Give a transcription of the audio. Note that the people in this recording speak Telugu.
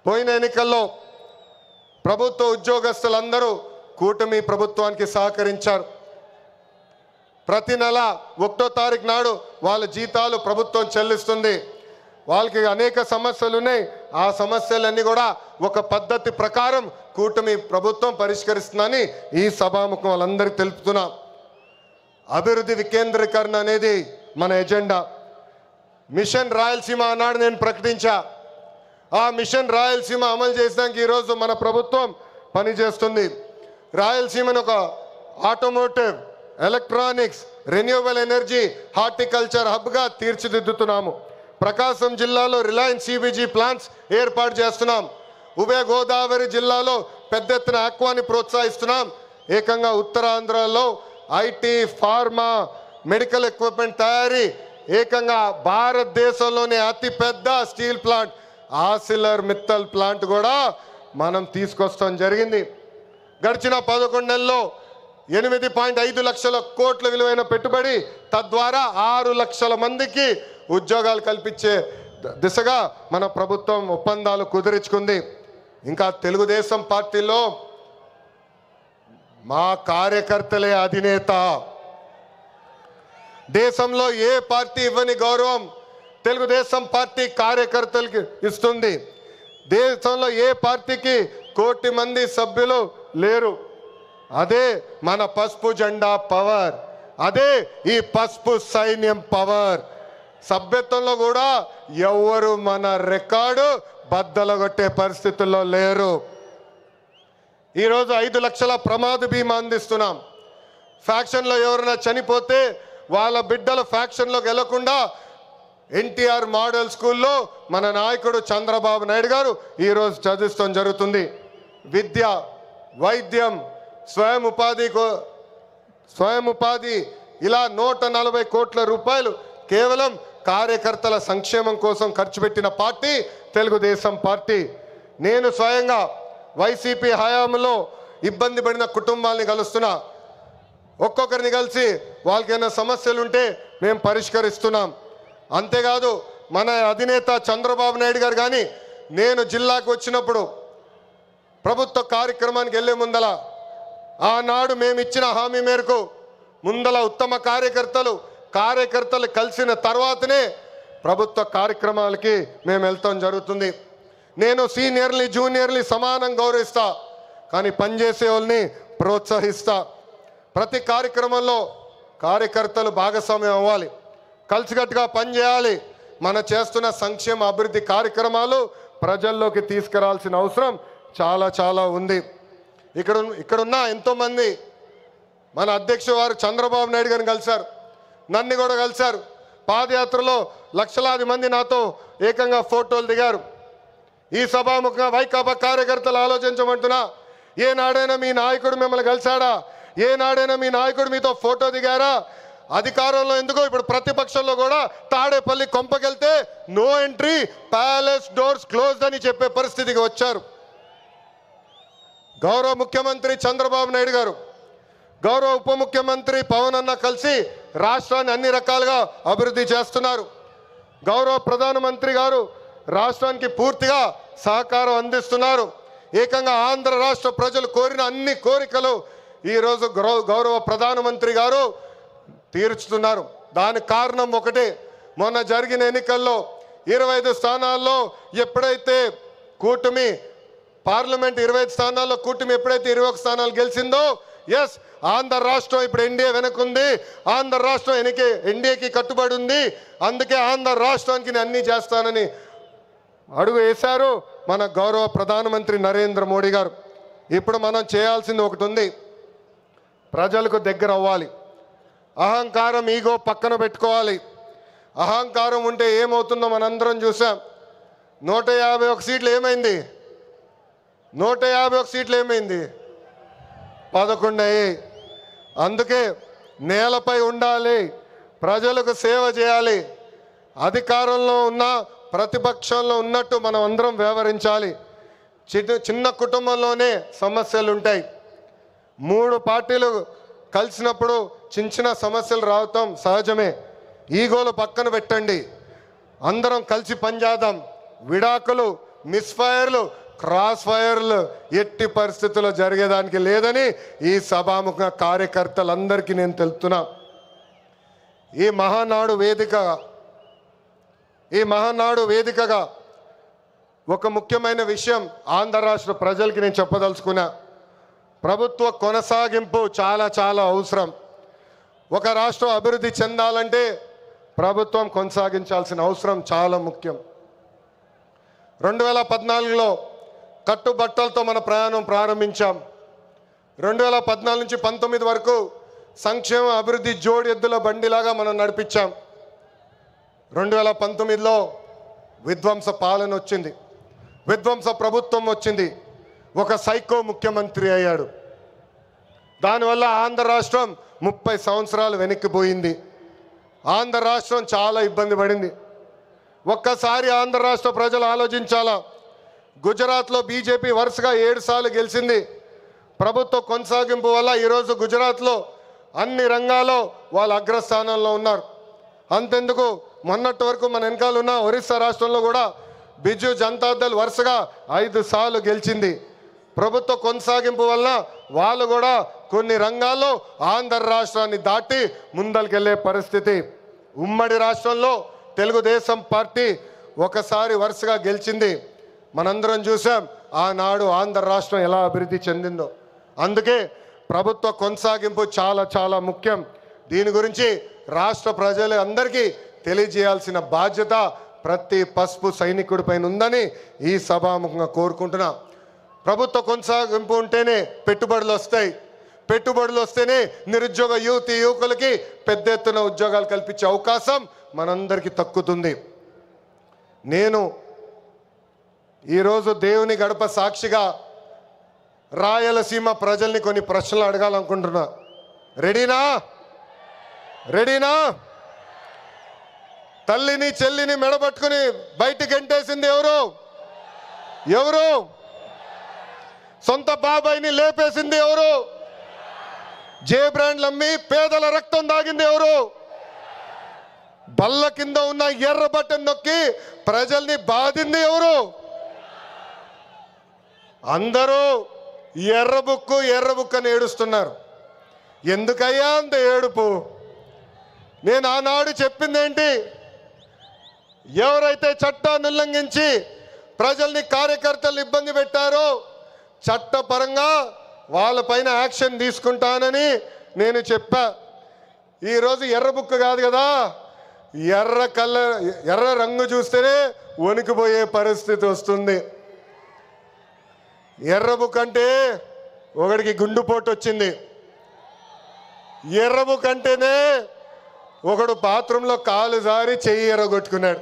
పోయిన ఎన్నికల్లో ప్రభుత్వ ఉద్యోగస్తులందరూ కూటమి ప్రభుత్వానికి సహకరించారు. ప్రతి నెల 1వ తారీఖు నాడు వాళ్ళ జీతాలు ప్రభుత్వం చెల్లిస్తుంది. వాళ్ళకి అనేక సమస్యలు ఉన్నాయి. ఆ సమస్యలన్నీ కూడా ఒక పద్ధతి ప్రకారం కూటమి ప్రభుత్వం పరిష్కరిస్తుందని ఈ సభాముఖం వాళ్ళందరికీ తెలుపుతున్నాం. అభివృద్ధి వికేంద్రీకరణ అనేది మన ఎజెండా. మిషన్ రాయలసీమ అన్నాడు నేను ప్రకటించా. ఆ మిషన్ రాయలసీమ అమలు చేసడానికి ఈరోజు మన ప్రభుత్వం పనిచేస్తుంది. రాయలసీమను ఒక automotive, electronics, renewable energy, horticulture హబ్గా తీర్చిదిద్దుతున్నాము. ప్రకాశం జిల్లాలో రిలయన్స్ సిబిజీ ప్లాంట్స్ ఏర్పాటు చేస్తున్నాం. ఉభయ గోదావరి జిల్లాలో పెద్ద ఎత్తున ఆక్వాని ప్రోత్సహిస్తున్నాం. ఏకంగా ఉత్తరాంధ్రలో ఐటీ, ఫార్మా, మెడికల్ ఎక్విప్మెంట్ తయారీ, ఏకంగా భారతదేశంలోనే అతిపెద్ద స్టీల్ ప్లాంట్ ఆసిలర్ మిత్తల్ ప్లాంట్ కూడా మనం తీసుకొస్తాం జరిగింది. గడిచిన 11 నెలల్లో 8.5 లక్షల కోట్ల విలువైన పెట్టుబడి, తద్వారా 6 లక్షల మందికి ఉద్యోగాలు కల్పించే దిశగా మన ప్రభుత్వం ఒప్పందాలు కుదిరించుకుంది. ఇంకా తెలుగుదేశం పార్టీలో మా కార్యకర్తలే అధినేత. దేశంలో ఏ పార్టీ ఇవ్వని గౌరవం తెలుగుదేశం పార్టీ కార్యకర్తలకి ఇస్తుంది. దేశంలో ఏ పార్టీకి 1 కోటి మంది సభ్యులు లేరు. అదే మన పసుపు జెండా పవర్, అదే ఈ పసుపు సైన్యం పవర్. సభ్యత్వంలో కూడా ఎవరు మన రికార్డు బద్దలగొట్టే పరిస్థితుల్లో లేరు. ఈరోజు 5 లక్షల ప్రమాద బీమా అందిస్తున్నాం. ఫ్యాక్షన్లో ఎవరైనా చనిపోతే వాళ్ళ బిడ్డలు ఫ్యాక్షన్లోకి వెళ్లకుండా ఎన్టీఆర్ మోడల్ స్కూల్లో మన నాయకుడు చంద్రబాబు నాయుడు గారు ఈరోజు చదివిస్తాం జరుగుతుంది. విద్య, వైద్యం, స్వయం ఉపాధి ఇలా 140 కోట్ల రూపాయలు కేవలం కార్యకర్తల సంక్షేమం కోసం ఖర్చు పెట్టిన పార్టీ తెలుగుదేశం పార్టీ. నేను స్వయంగా వైసీపీ హయాంలో ఇబ్బంది పడిన కుటుంబాలని కలుస్తున్నా. ఒక్కొక్కరిని కలిసి వాళ్ళకైనా సమస్యలు ఉంటే మేము పరిష్కరిస్తున్నాం. అంతేకాదు మన అధినేత చంద్రబాబు నాయుడు గారు కానీ నేను జిల్లాకు వచ్చినప్పుడు ప్రభుత్వ కార్యక్రమానికి వెళ్ళే ముందల ఆనాడు మేము ఇచ్చిన హామీ మేరకు ముందల ఉత్తమ కార్యకర్తలు కలిసిన తర్వాతనే ప్రభుత్వ కార్యక్రమాలకి మేము వెళ్తాం జరుగుతుంది. నేను సీనియర్ని జూనియర్ని సమానం గౌరవిస్తా, కానీ పనిచేసే వాళ్ళని ప్రోత్సహిస్తా. ప్రతి కార్యక్రమంలో కార్యకర్తలు భాగస్వామ్యం అవ్వాలి, కలిసికట్టుగా పనిచేయాలి. మన చేస్తున్న సంక్షేమ అభివృద్ధి కార్యక్రమాలు ప్రజల్లోకి తీసుకురావాల్సిన అవసరం చాలా ఉంది. ఇక్కడున్న ఎంతోమంది మన అధ్యక్షుడు వారు చంద్రబాబు నాయుడు గారిని కలిశారు, నన్ను కూడా కలిశారు. పాదయాత్రలో లక్షలాది మంది నాతో ఏకంగా ఫోటోలు దిగారు. ఈ సభాముఖంగా వైకాపా కార్యకర్తలు ఆలోచించమంటున్నా, ఏనాడైనా మీ నాయకుడు మిమ్మల్ని కలిశాడా? ఏనాడైనా మీ నాయకుడు మీతో ఫోటో దిగారా? అధికారంలో ఎందుకో ఇప్పుడు ప్రతిపక్షంలో కూడా తాడేపల్లి కొంపకెళ్తే no entry, palace doors closed అని చెప్పే పరిస్థితికి వచ్చారు. గౌరవ ముఖ్యమంత్రి చంద్రబాబు నాయుడు గారు, గౌరవ ఉప ముఖ్యమంత్రి పవన్ అన్న కలిసి రాష్ట్రాన్ని అన్ని రకాలుగా అభివృద్ధి చేస్తున్నారు. గౌరవ ప్రధానమంత్రి గారు రాష్ట్రానికి పూర్తిగా సహకారం అందిస్తున్నారు. ఏకంగా ఆంధ్ర రాష్ట్ర ప్రజలు కోరిన అన్ని కోరికలు ఈరోజు గౌరవ ప్రధానమంత్రి గారు తీర్చుతున్నారు. దానికి కారణం ఒకటే, మొన్న జరిగిన ఎన్నికల్లో 25 స్థానాల్లో ఎప్పుడైతే కూటమి పార్లమెంట్ 25 స్థానాల్లో కూటమి ఎప్పుడైతే 21 స్థానాలు గెలిచిందో, ఎస్ ఆంధ్ర రాష్ట్రం ఇప్పుడు ఎన్డీఏ వెనకుంది, ఆంధ్ర రాష్ట్రం ఎన్డీఏకి కట్టుబడి ఉంది. అందుకే ఆంధ్ర రాష్ట్రానికి నేను అన్నీ చేస్తానని అడుగు వేశారు మన గౌరవ ప్రధానమంత్రి నరేంద్ర మోడీ గారు. ఇప్పుడు మనం చేయాల్సింది ఒకటి ఉంది, ప్రజలకు దగ్గర అవ్వాలి. అహంకారం, ఈగో పక్కన పెట్టుకోవాలి. అహంకారం ఉంటే ఏమవుతుందో మనందరం చూసాం. 151 సీట్లు ఏమైంది? 151 సీట్లు ఏమైంది? 11 అయ్యాయి. అందుకే నేలపై ఉండాలి, ప్రజలకు సేవ చేయాలి. అధికారంలో ఉన్న ప్రతిపక్షంలో ఉన్నట్టు మనం అందరం వ్యవహరించాలి. చిన్న కుటుంబంలోనే సమస్యలు ఉంటాయి. 3 పార్టీలు కలిసినప్పుడు చిన్న సమస్యలు రావటం సహజమే. ఈగోలు పక్కన పెట్టండి, అందరం కలిసి పనిచేద్దాం. విడాకులు మిస్ఫైర్లు, క్రాస్ ఫైర్లు ఎట్టి పరిస్థితుల్లో జరిగేదానికి లేదని ఈ సభాముఖ కార్యకర్తలందరికీ నేను తెలుపుతున్నా. ఈ మహానాడు వేదికగా ఒక ముఖ్యమైన విషయం ఆంధ్ర రాష్ట్ర ప్రజలకి నేను చెప్పదలుచుకున్నా. ప్రభుత్వ కొనసాగింపు చాలా చాలా అవసరం. ఒక రాష్ట్రం అభివృద్ధి చెందాలంటే ప్రభుత్వం కొనసాగించాల్సిన అవసరం చాలా ముఖ్యం. 2014లో కట్టుబట్టలతో మన ప్రయాణం ప్రారంభించాం. 2014 నుంచి 19 వరకు సంక్షేమ అభివృద్ధి జోడి ఎద్దుల బండిలాగా మనం నడిపించాం. 2019లో విధ్వంస పాలన వచ్చింది, విధ్వంస ప్రభుత్వం వచ్చింది, ఒక సైకో ముఖ్యమంత్రి అయ్యాడు. దానివల్ల ఆంధ్ర రాష్ట్రం 30 సంవత్సరాలు వెనక్కిపోయింది. ఆంధ్ర రాష్ట్రం చాలా ఇబ్బంది పడింది. ఒక్కసారి ఆంధ్ర రాష్ట్ర ప్రజలు ఆలోచించాలా. గుజరాత్లో బీజేపీ వరుసగా 7 సార్లు గెలిచింది. ప్రభుత్వ కొనసాగింపు వల్ల ఈరోజు గుజరాత్లో అన్ని రంగాల్లో వాళ్ళు అగ్రస్థానంలో ఉన్నారు. అంతెందుకు, మొన్నటి వరకు మన వెనకాల ఉన్న ఒరిస్సా రాష్ట్రంలో కూడా బిజు జనతాదళ్ వరుసగా 5 సార్లు గెలిచింది. ప్రభుత్వ కొనసాగింపు వలన వాళ్ళు కూడా కొన్ని రంగాల్లో ఆంధ్ర రాష్ట్రాన్ని దాటి ముందరికెళ్ళే పరిస్థితి. ఉమ్మడి రాష్ట్రంలో తెలుగుదేశం పార్టీ ఒకసారి వరుసగా గెలిచింది. మనందరం చూసాం ఆనాడు ఆంధ్ర రాష్ట్రం ఎలా అభివృద్ధి చెందిందో. అందుకే ప్రభుత్వ కొనసాగింపు చాలా చాలా ముఖ్యం. దీని గురించి రాష్ట్ర ప్రజలు అందరికీ తెలియజేయాల్సిన బాధ్యత ప్రతి పసుపు సైనికుడి పైన ఉందని ఈ సభాముఖంగా కోరుకుంటున్నా. ప్రభుత్వ కొనసాగింపు ఉంటేనే పెట్టుబడులు వస్తాయి. పెట్టుబడులు వస్తేనే నిరుద్యోగ యువకులకి పెద్ద ఎత్తున ఉద్యోగాలు కల్పించే అవకాశం మనందరికీ దక్కుతుంది. నేను ఈరోజు దేవుని గడప సాక్షిగా రాయలసీమ ప్రజల్ని కొన్ని ప్రశ్నలు అడగాలనుకుంటున్నా. రెడీనా? తల్లిని చెల్లిని మెడబట్టుకుని బయటికి గెంటేసింది ఎవరు? సొంత బాబాయిని లేపేసింది ఎవరు? జే బ్రాండ్లు అమ్మి పేదల రక్తం దాగింది ఎవరు? బల్ల కింద ఉన్న ఎర్ర బటన్ నొక్కి ప్రజల్ని బాధింది ఎవరు? అందరూ ఎర్ర బుక్కు అని ఏడుస్తున్నారు. ఎందుకయ్యా అంత ఏడుపు? నేను ఆనాడు చెప్పింది ఏంటి? ఎవరైతే చట్టాన్ని ఉల్లంఘించి ప్రజల్ని కార్యకర్తలు ఇబ్బంది పెట్టారో చట్టపరంగా వాళ్ళపైన యాక్షన్ తీసుకుంటానని నేను చెప్పా. ఈరోజు ఎర్ర బుక్ కాదు కదా, ఎర్ర రంగు చూస్తేనే వణికిపోయే పరిస్థితి వస్తుంది. ఎర్ర బుక్ అంటే ఒకడికి గుండుపోటు వచ్చింది. ఎర్ర బుక్ అంటేనే ఒకడు బాత్రూంలో కాలు జారి చెయ్యి ఎర్రగొట్టుకున్నాడు.